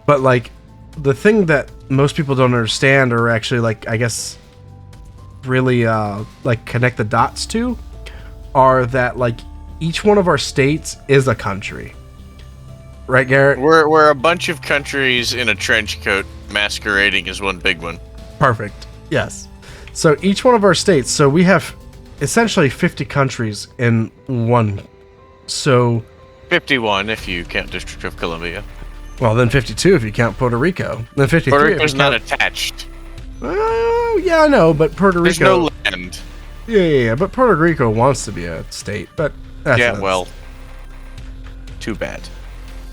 But, like, the thing that most people don't understand, or actually, like, I guess really like connect the dots to, are that, like, each one of our states is a country, right, Garrett? We're a bunch of countries in a trench coat masquerading as one big one. Perfect. Yes. So each one of our states, so we have essentially 50 countries in one. So 51 if you count District of Columbia. Well, then 52 if you count Puerto Rico. Then 53 Puerto Rico's if you count... not attached. Oh, yeah, I know, but Puerto Rico... There's no land. Yeah, but Puerto Rico wants to be a state, but... Well, too bad.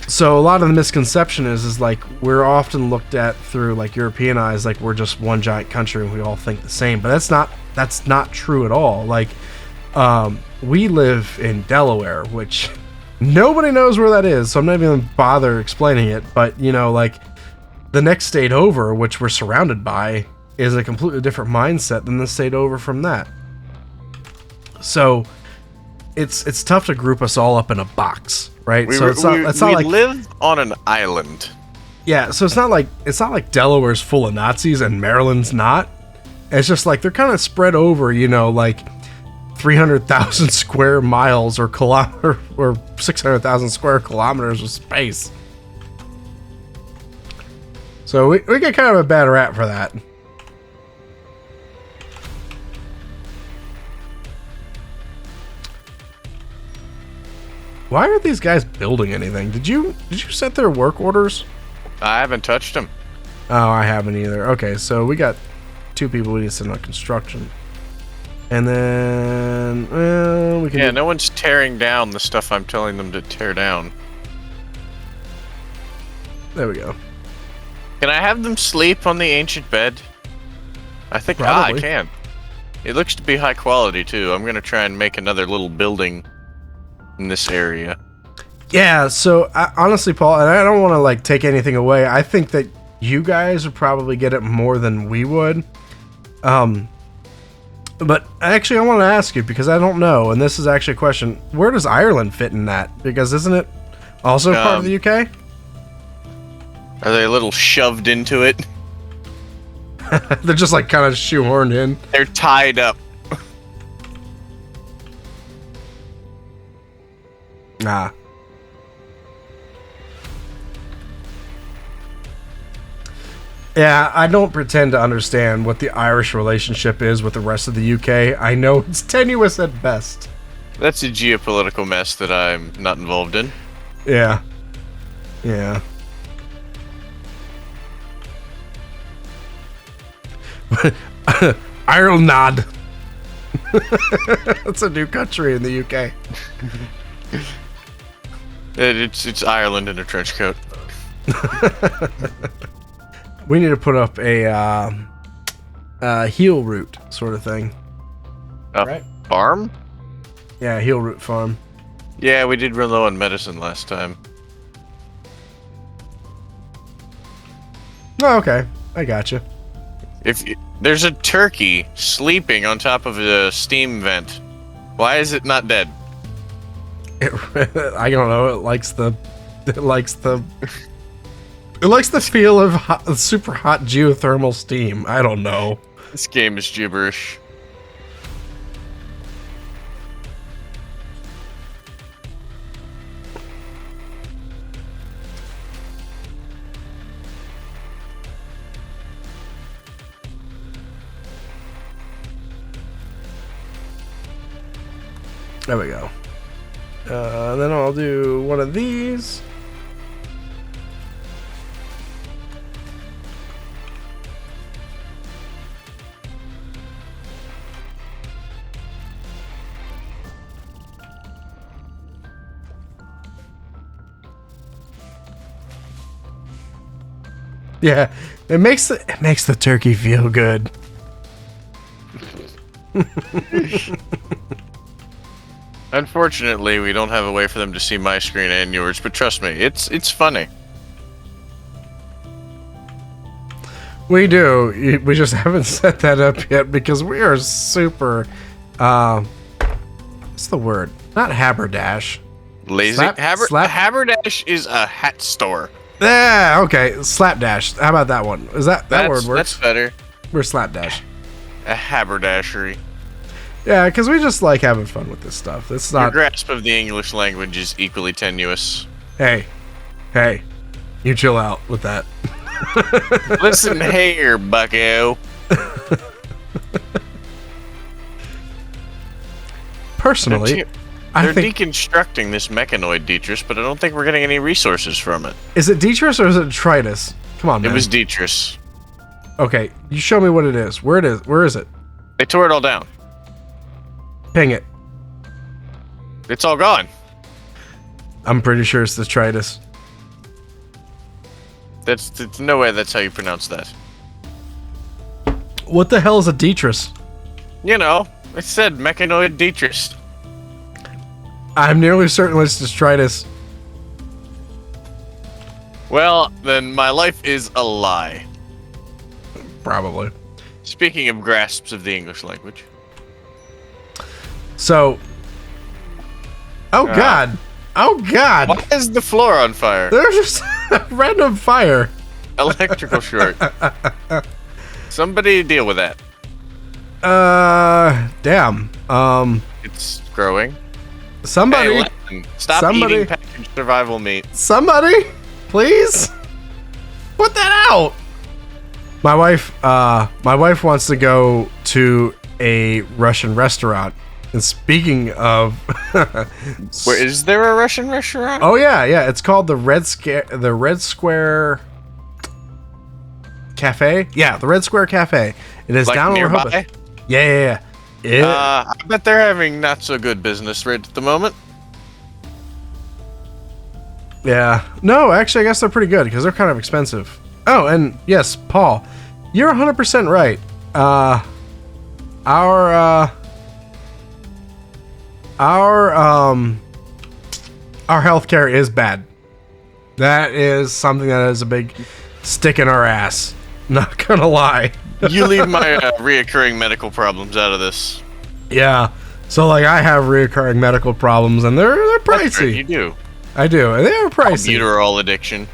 So a lot of the misconception is like, we're often looked at through, like, European eyes, like we're just one giant country and we all think the same, but that's not true at all. Like, we live in Delaware, which nobody knows where that is, so I'm not even gonna bother explaining it, but, like, the next state over, which we're surrounded by, is a completely different mindset than the state over from that. So it's tough to group us all up in a box, right? We, so it's not we like live on an island. yeah. So it's not like Delaware's full of Nazis and Maryland's not. It's just like they're kind of spread over, like 300,000 square miles or 600,000 square kilometers of space. So we get kind of a bad rap for that. Why aren't these guys building anything? Did you set their work orders? I haven't touched them. Oh, I haven't either. Okay, so we got 2 people we need to send on construction. And then we can. Yeah, no one's tearing down the stuff I'm telling them to tear down. There we go. Can I have them sleep on the ancient bed? I think I Probably. can. It looks to be high quality too. I'm gonna try and make another little building in this area. Yeah, so honestly, Paul, and I don't want to like take anything away. I think that you guys would probably get it more than we would. But actually, I want to ask you because I don't know, and this is actually a question: where does Ireland fit in that? Because isn't it also part of the UK? Are they a little shoved into it? They're just like kind of shoehorned in. They're tied up. Nah. Yeah, I don't pretend to understand what the Irish relationship is with the rest of the UK. I know it's tenuous at best. That's a geopolitical mess that I'm not involved in. Yeah. Yeah. Ireland. That's a new country in the UK. It's Ireland in a trench coat. We need to put up a heel root sort of thing. Right. Farm? Yeah, heel root farm. Yeah, we did run low on medicine last time. Oh, okay. I gotcha. There's a turkey sleeping on top of a steam vent. Why is it not dead? I don't know. It likes the feel of super hot geothermal steam. I don't know. This game is gibberish. There we go. Then I'll do one of these. Yeah, it makes the turkey feel good. Unfortunately, we don't have a way for them to see my screen and yours, but trust me, it's funny. We do. We just haven't set that up yet because we are super. What's the word? Not haberdash. Lazy. Haberdash is a hat store. Yeah. Okay. Slapdash. How about that one? Is that word works? That's better. We're slapdash. A haberdashery. Yeah, because we just like having fun with this stuff. It's Your not. grasp of the English language is equally tenuous. Hey, you chill out with that. Listen here, bucko. Personally, they're deconstructing this mechanoid, Dietrich, but I don't think we're getting any resources from it. Is it Dietrich or is it Tritus? Come on, man. It was Dietrich. Okay, you show me what it is. Where is it? They tore it all down. Ping it. It's all gone. I'm pretty sure it's the Tritus. That's no way that's how you pronounce that. What the hell is a Dietrich? You know, it said mechanoid Dietrich. I'm nearly certain it's detritus. Well, then my life is a lie. Probably. Speaking of grasps of the English language. So, oh god, Why is the floor on fire? there's just a random fire. Electrical short. Somebody deal with that. Damn. It's growing. Somebody, Hey, listen, stop eating packaged survival meat. somebody, please put that out. My wife wants to go to a Russian restaurant. And speaking of, Where is there a Russian restaurant? oh yeah, it's called the Red Square Cafe. Yeah, the Red Square Cafe. It is Like down in nearby? Rehoboth. Yeah. I bet they're having not so good business right at the moment. Yeah. No, actually, I guess they're pretty good because they're kind of expensive. Oh, and yes, Paul, you're 100% right. Our healthcare is bad. That is something that is a big stick in our ass. Not gonna lie. You leave my reoccurring medical problems out of this. Yeah. So like I have reoccurring medical problems and they're That's right, pricey. you do. I do. And they are pricey. Albuterol addiction.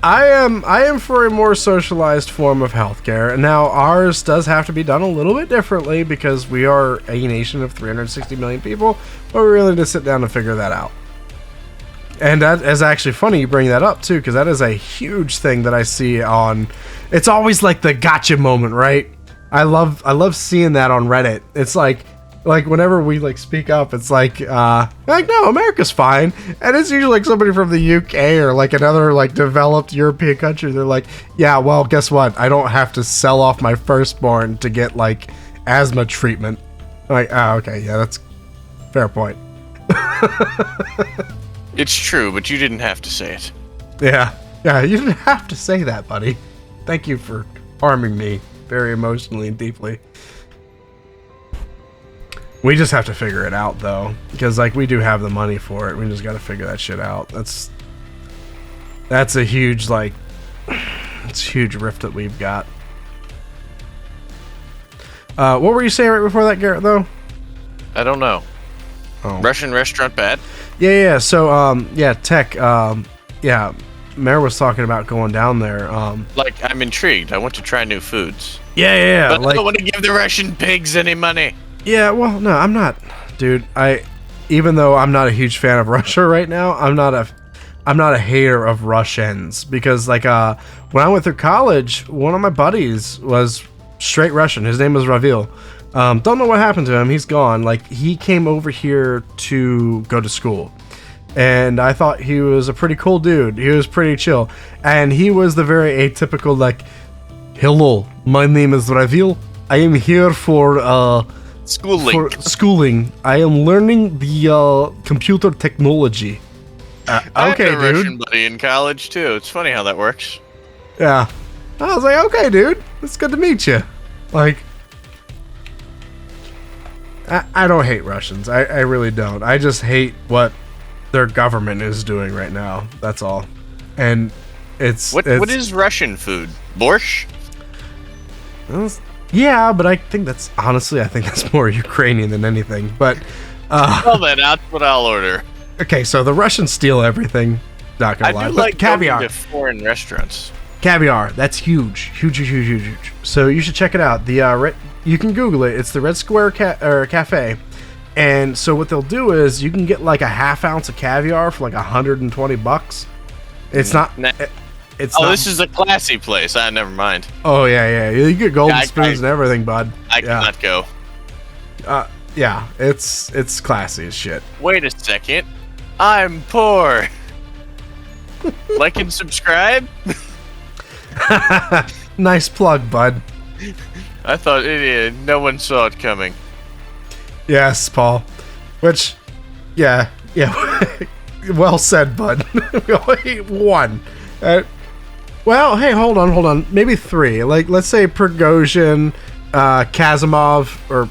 I am for a more socialized form of healthcare. And now ours does have to be done a little bit differently because we are a nation of 360 million people, but we really need to sit down and figure that out. And that is actually funny you bring that up too, because that is a huge thing that I see on. It's always like the gotcha moment, right? I love seeing that on Reddit. It's like whenever we like speak up, it's like no, America's fine, and it's usually like somebody from the UK or like another like developed European country. They're like, yeah, well, guess what? I don't have to sell off my firstborn to get like asthma treatment. I'm like, okay, yeah, that's fair point. It's true, but you didn't have to say it. Yeah, you didn't have to say that, buddy. Thank you for harming me very emotionally and deeply. We just have to figure it out, though, because like we do have the money for it. We just got to figure that shit out. That's a huge it's a huge rift that we've got. What were you saying right before that, Garrett? Though I don't know. Oh. Russian restaurant bad? Yeah. So Tech. Mayor was talking about going down there. Like, I'm intrigued. I want to try new foods. Yeah. But Like, I don't want to give the Russian pigs any money. yeah, well, no, I'm not, dude. Even though I'm not a huge fan of Russia right now, I'm not a hater of Russians because like when I went through college, one of my buddies was straight Russian. His name was Ravil. Don't know what happened to him. He's gone. Like he came over here to go to school. And I thought he was a pretty cool dude. He was pretty chill. And he was the very atypical like, hello, my name is Ravil. I am here for schooling. I am learning the computer technology. I had Okay, a dude. Russian buddy in college too. It's funny how that works. Yeah. I was like, okay, dude. It's good to meet you. Like, I don't hate Russians. I really don't. I just hate what their government is doing right now. That's all. And What is Russian food? Borscht? Yeah, but I think that's more Ukrainian than anything. But Well then, that's what I'll order. okay, so the Russians steal everything. Not gonna lie, I do but like caviar. going to foreign restaurants. Caviar, that's huge. So you should check it out. You can Google it. It's the Red Square Cafe. And so what they'll do is you can get like a half ounce of caviar for like $120. It's not. It's not, this is a classy place. Never mind. Oh yeah. You get golden spoons and everything, bud. I cannot go. Yeah, it's classy as shit. Wait a second. I'm poor. Like and subscribe? Nice plug, bud. I thought no one saw it coming. Yes, Paul. Which, yeah. Well said, bud. We only hate one. Well, hey, hold on. Maybe three. Like, let's say Prigozhin, Kazimov, or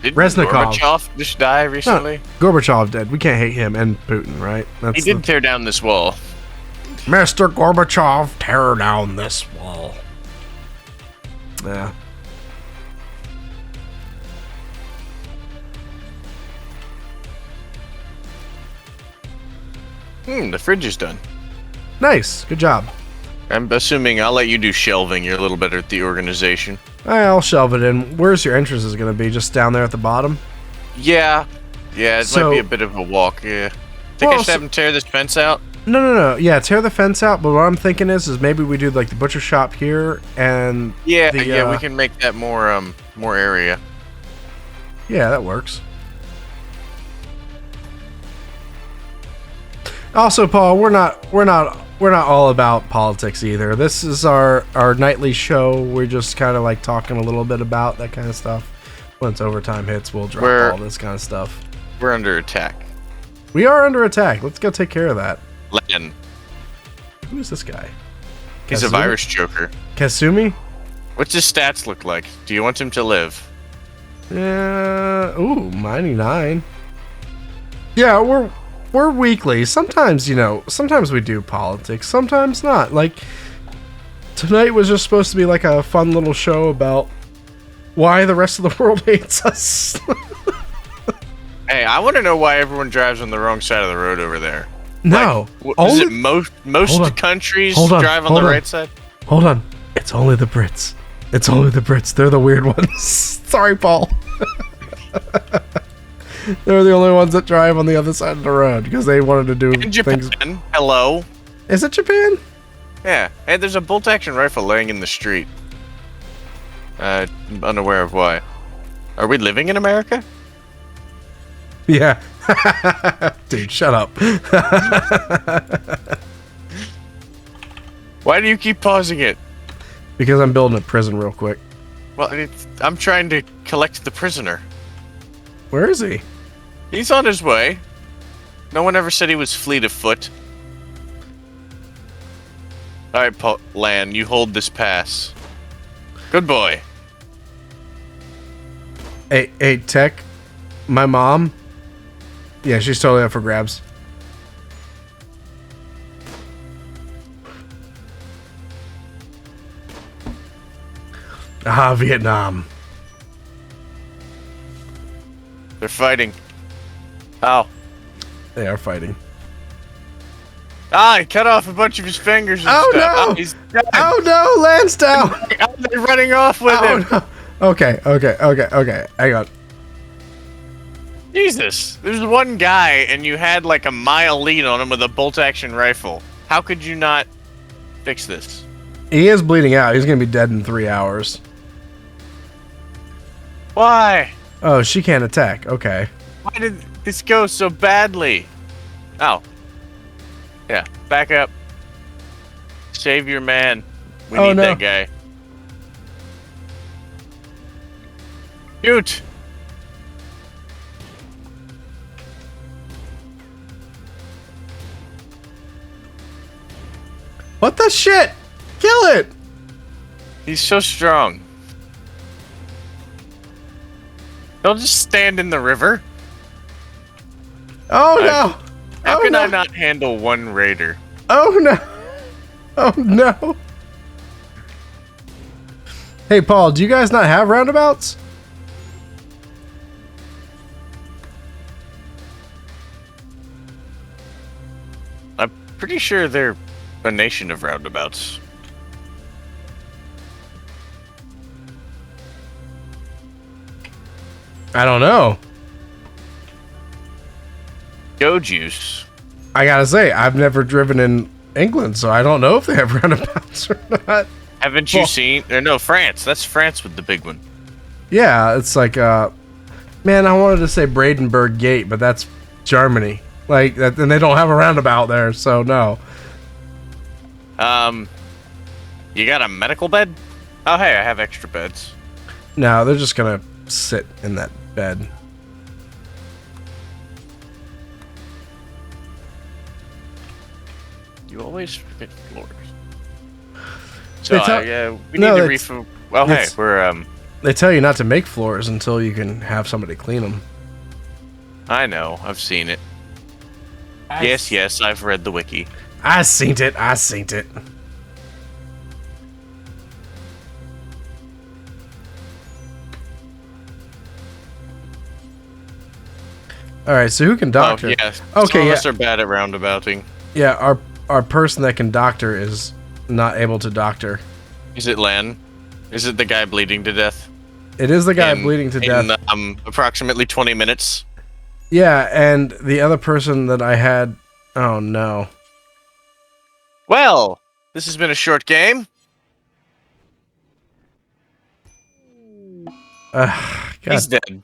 Didn't Reznikov. Gorbachev just die recently? No, Gorbachev dead. We can't hate him and Putin, right? He did tear down this wall. Mr. Gorbachev, tear down this wall. Yeah. The fridge is done. Nice. Good job. I'm assuming I'll let you do shelving. You're a little better at the organization. I'll shelve it in. Where's your entrance is going to be? Just down there at the bottom? Yeah. Yeah, it might be a bit of a walk, yeah. Think I should have him tear this fence out? No. Yeah, tear the fence out, but what I'm thinking is maybe we do like the butcher shop here and yeah, we can make that more area. Yeah, that works. Also, Paul, we're not all about politics either. This is our nightly show. We're just kind of like talking a little bit about that kind of stuff. Once overtime hits, we'll drop all this kind of stuff. We're under attack. We are under attack. Let's go take care of that. Len. Who is this guy? He's a virus joker. Kasumi? What's his stats look like? Do you want him to live? Ooh, 99. Yeah, we're weekly. Sometimes, sometimes we do politics, sometimes not. Like, tonight was just supposed to be like a fun little show about why the rest of the world hates us. Hey, I want to know why everyone drives on the wrong side of the road over there. No. Like, is it most countries drive on the right side? Hold on. It's only the Brits. They're the weird ones. Sorry, Paul. They're the only ones that drive on the other side of the road because they wanted to do things. Hello. Is it Japan? Yeah. Hey, there's a bolt-action rifle laying in the street. Unaware of why. Are we living in America? Yeah. Dude, shut up. Why do you keep pausing it? Because I'm building a prison real quick. Well, I'm trying to collect the prisoner. Where is he? He's on his way. No one ever said he was fleet of foot. Alright, Lan, you hold this pass. Good boy. Hey, Tech. My mom. Yeah, she's totally up for grabs. Vietnam. They're fighting. Ow. They are fighting. He cut off a bunch of his fingers and stuff. No! Oh, he's dead. Oh, no! Lance down! They're running off with him! No. Okay. Hang on. Jesus. There's one guy, and you had like a mile lead on him with a bolt-action rifle. How could you not fix this? He is bleeding out. He's gonna be dead in 3 hours. Why? Oh, she can't attack. Okay. Why did this go so badly? Oh. Yeah, back up. Save your man. We need that guy. Shoot! What the shit? Kill it! He's so strong. They'll just stand in the river. Oh no! How can I not handle one raider? Oh no! Oh no! Hey Paul, do you guys not have roundabouts? I'm pretty sure they're a nation of roundabouts. I don't know. Go juice. I gotta say, I've never driven in England, so I don't know if they have roundabouts or not. Haven't you seen? No, France. That's France with the big one. Yeah, it's like, man, I wanted to say Brandenburg Gate, but that's Germany. Like, that, and they don't have a roundabout there, so no. You got a medical bed? Oh, hey, I have extra beds. No, they're just gonna sit in that bed. You always forget floors. So, we need to refill. Well, hey, we're, They tell you not to make floors until you can have somebody clean them. I know, I've seen it. Yes, I've read the wiki. I seen it. All right, so who can doctor? Oh, yeah. Okay, Some of us are bad at roundabouting. Yeah, our person that can doctor is not able to doctor. Is it Lan? Is it the guy bleeding to death? It is the guy in, bleeding to death. Approximately 20 minutes. Yeah, and the other person that I had. Oh no. Well, this has been a short game. God. He's dead.